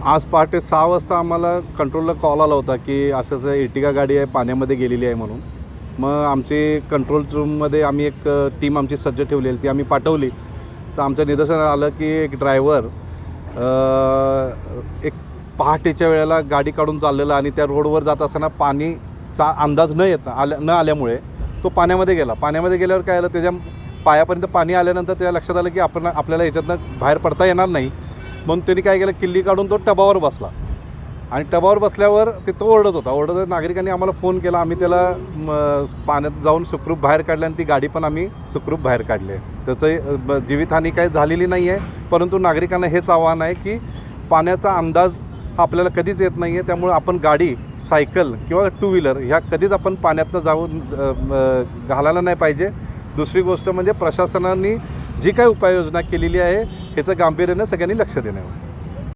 आज पहाटे 6 वाजता आम्हाला कंट्रोलला कॉल आला होता की असं एर्टिगा गाडी आहे पाण्यामध्ये गेलेली आहे म्हणून. मग आमची कंट्रोल रूममध्ये आम्ही एक टीम आमची सज्ज ठेवलेली ती आम्ही पाठवली. तर आमच्या निदर्शनास आलं की एक ड्रायव्हर एक पहाटेच्या वेळेला गाडी काढून चाललेला आणि त्या रोडवर जात असताना पाणीचा अंदाज न आल्यामुळे तो पाण्यामध्ये गेला. पाण्यामध्ये गेल्यावर काय आलं, त्याच्या पायापर्यंत पाणी आल्यानंतर त्याच्या लक्षात आलं की आपल्याला याच्यातनं बाहेर पडता येणार नाही. म्हणून त्यांनी काय केलं, किल्ली काढून तो टबावर बसला आणि टबावर बसल्यावर तिथं ओरडत नागरिकांनी आम्हाला फोन केला. आम्ही त्याला पाण्यात जाऊन सुखरूप बाहेर काढलं आणि ती गाडी पण आम्ही सुखरूप बाहेर काढली आहे. त्याचं जीवितहानी काही झालेली नाही आहे, परंतु नागरिकांना हेच आव्हान आहे की पाण्याचा अंदाज आपल्याला कधीच येत नाही आहे. त्यामुळे आपण गाडी, सायकल किंवा टू व्हीलर ह्या कधीच आपण पाण्यातनं जाऊन घालायला नाही पाहिजे. दुसरी गोष्ट म्हणजे प्रशासनाने जी काही उपाययोजना केलेली आहे ह्याचं गांभीर्यानं सगळ्यांनी लक्ष देणं.